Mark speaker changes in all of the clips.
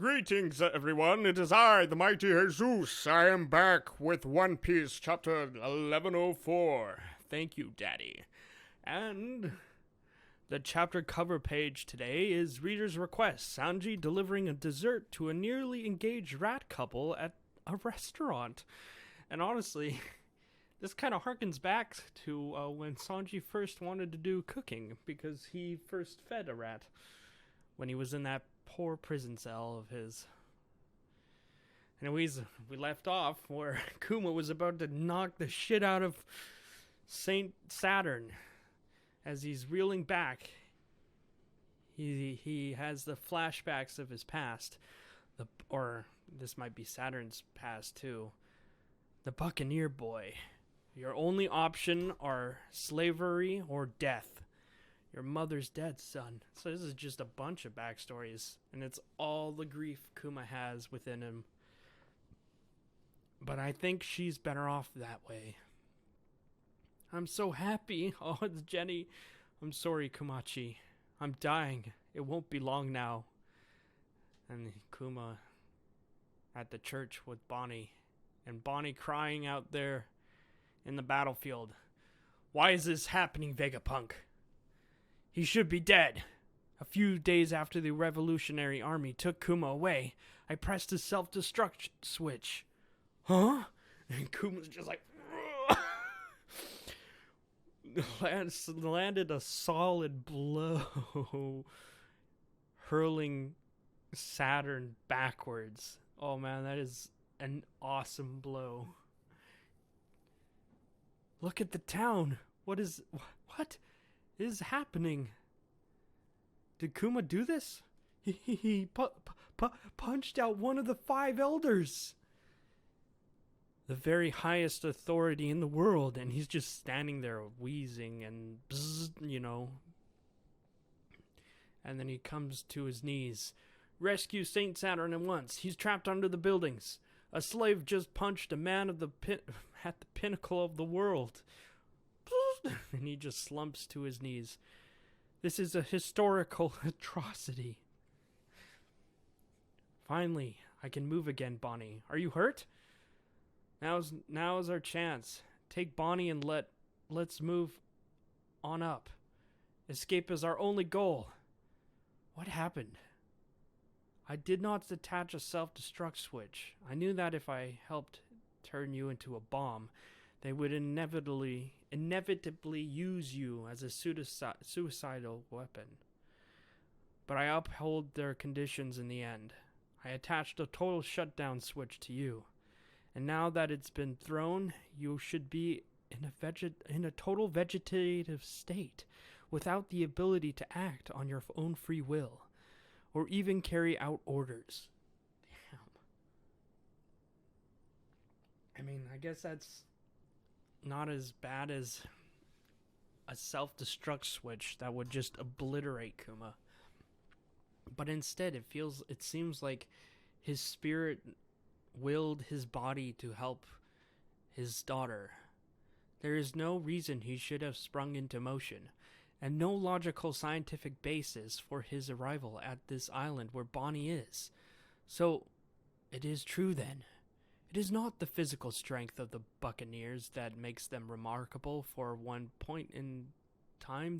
Speaker 1: Greetings, everyone. It is I, the mighty Haysoos. I am back with One Piece, chapter 1104. Thank you, Daddy. And the chapter cover page today is Reader's Request. Sanji delivering a dessert to a nearly engaged rat couple at a restaurant. And honestly, this kind of harkens back to when Sanji first wanted to do cooking, because he first fed a rat when he was in that poor prison cell of his. Anyways, we left off where Kuma was about to knock the shit out of Saint Saturn. As he's reeling back, he has the flashbacks of his past, or this might be Saturn's past too. The Buccaneer boy. Your only option are slavery or death. Your mother's dead, son. So this is just a bunch of backstories, and it's all the grief Kuma has within him. But I think she's better off that way. I'm so happy. Oh, it's Jenny. I'm sorry, Kumachi. I'm dying. It won't be long now. And Kuma at the church with Bonnie. And Bonnie crying out there in the battlefield. Why is this happening, Vegapunk? He should be dead. A few days after the Revolutionary Army took Kuma away, I pressed the self-destruct switch. Huh? And Kuma's just like... landed a solid blow, hurling Saturn backwards. Oh man, that is an awesome blow. Look at the town. What is happening? Did Kuma do this? He punched out one of the 5 elders. The very highest authority in the world, and he's just standing there wheezing and bzzz, And then he comes to his knees. Rescue Saint Saturn at once. He's trapped under the buildings. A slave just punched a man at the pinnacle of the world. And he just slumps to his knees. This is a historical atrocity. Finally, I can move again, Bonnie. Are you hurt? Now's our chance. Take Bonnie and let's move on up. Escape is our only goal. What happened? I did not attach a self-destruct switch. I knew that if I helped turn you into a bomb, they would inevitably use you as a suicidal weapon. But I upheld their conditions in the end. I attached a total shutdown switch to you. And now that it's been thrown, you should be in a total vegetative state, without the ability to act on your own free will, or even carry out orders. Damn. I mean, I guess that's not as bad as a self-destruct switch that would just obliterate Kuma. But instead, it seems like his spirit willed his body to help his daughter. There is no reason he should have sprung into motion, and no logical scientific basis for his arrival at this island where Bonnie is. So, it is true then. It is not the physical strength of the Buccaneers that makes them remarkable. For one point in time,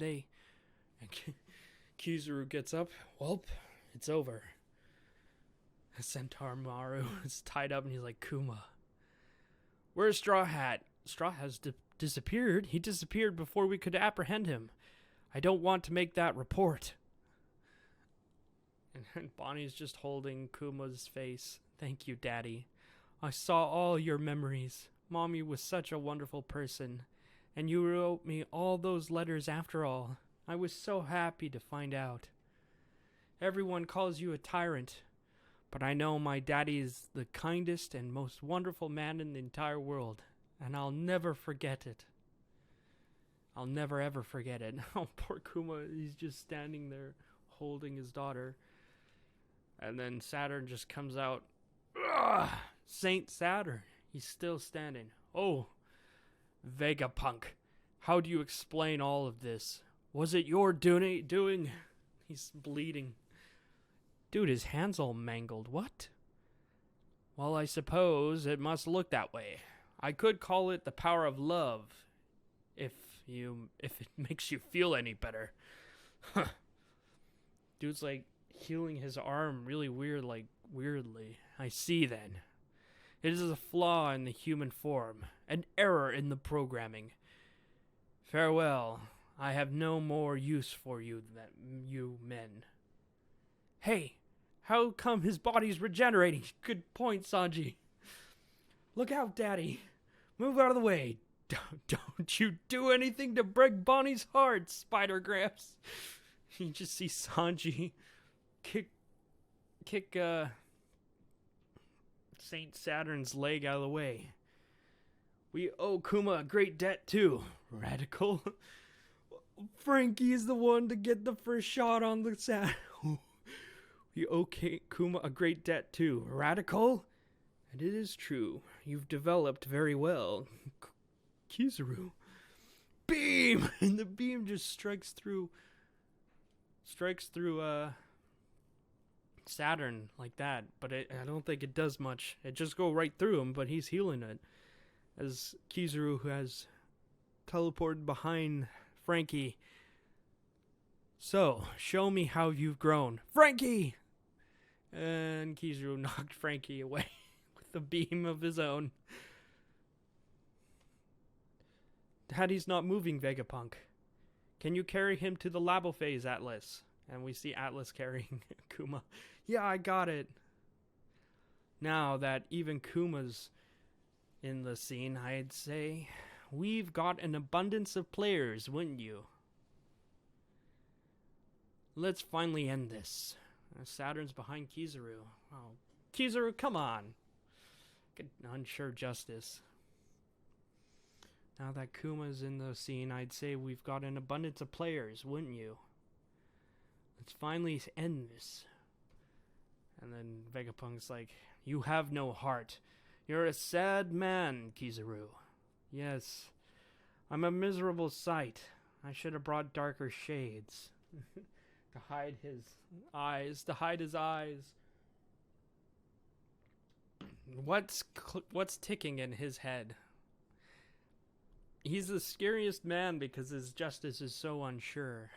Speaker 1: Kizaru gets up. Welp, it's over. Centaur Maru is tied up and he's like, Kuma, where's Straw Hat? Straw has disappeared. He disappeared before we could apprehend him. I don't want to make that report. And Bonnie's just holding Kuma's face. Thank you, Daddy. I saw all your memories. Mommy was such a wonderful person. And you wrote me all those letters after all. I was so happy to find out. Everyone calls you a tyrant. But I know my daddy is the kindest and most wonderful man in the entire world. And I'll never forget it. I'll never ever forget it. Oh, poor Kuma. He's just standing there holding his daughter. And then Saturn just comes out. Ugh! Saint Saturn. He's still standing. Oh, Vegapunk. How do you explain all of this? Was it your doing? He's bleeding. Dude, his hand's all mangled. What? Well, I suppose it must look that way. I could call it the power of love, if it makes you feel any better. Huh. Dude's like healing his arm really weirdly. I see then. It is a flaw in the human form, an error in the programming. Farewell. I have no more use for you than you men. Hey, how come his body's regenerating? Good point, Sanji. Look out, Daddy. Move out of the way. Don't you do anything to break Bonnie's heart, Spider Gramps. You just see Sanji kick Saint Saturn's leg out of the way. We owe Kuma a great debt too. Radical. Frankie is the one to get the first shot on the Saturn. We owe Kuma a great debt too. Radical? And it is true. You've developed very well. Kizaru. Beam! And the beam just strikes through Saturn like that. But I don't think it does much. It just go right through him, but he's healing it. As Kizaru, who has teleported behind Frankie. So, show me how you've grown. Frankie! And Kizaru knocked Frankie away with a beam of his own. Daddy's not moving, Vegapunk. Can you carry him to the labo phase, Atlas? And we see Atlas carrying Kuma. Yeah, I got it. Now that even Kuma's in the scene, I'd say we've got an abundance of players, wouldn't you? Let's finally end this. Saturn's behind Kizaru. Oh, Kizaru, come on. Get unsure justice. Now that Kuma's in the scene, I'd say we've got an abundance of players, wouldn't you? Let's finally end this. And then Vegapunk's like, you have no heart. You're a sad man, Kizaru. Yes, I'm a miserable sight. I should have brought darker shades. To hide his eyes. What's ticking in his head? He's the scariest man because his justice is so unsure.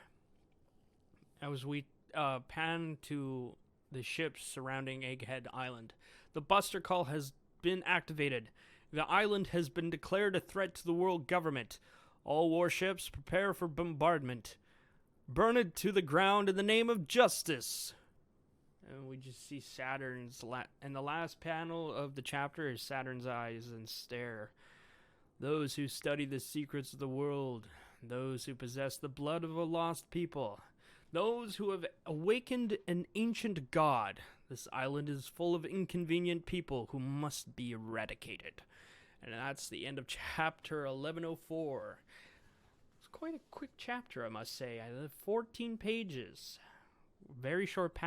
Speaker 1: As we pan to the ships surrounding Egghead Island, the Buster Call has been activated. The island has been declared a threat to the world government. All warships prepare for bombardment. Burn it to the ground in the name of justice. And we just see Saturn's and the last panel of the chapter is Saturn's eyes and stare. Those who study the secrets of the world, those who possess the blood of a lost people, those who have awakened an ancient god. This island is full of inconvenient people who must be eradicated. And that's the end of chapter 1104. It's quite a quick chapter, I must say. 14 pages. Very short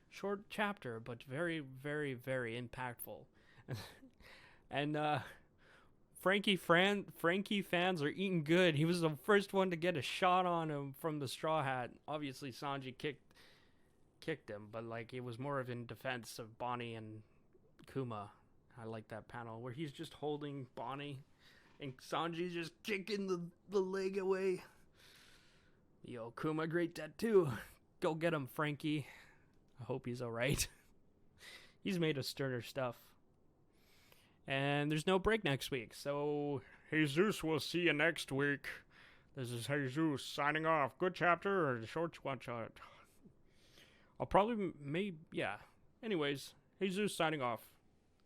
Speaker 1: short chapter, but very, very, very impactful. And Frankie fans are eating good. He was the first one to get a shot on him from the Straw Hat. Obviously, Sanji kicked him, but like it was more of in defense of Bonnie and Kuma. I like that panel where he's just holding Bonnie and Sanji's just kicking the leg away. Yo, Kuma, great tattoo. Go get him, Frankie. I hope he's alright. He's made of sterner stuff. And there's no break next week, so Haysoos, we'll see you next week. This is Haysoos signing off. Good chapter or short one shot? I'll probably yeah. Anyways, Haysoos signing off.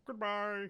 Speaker 1: Goodbye.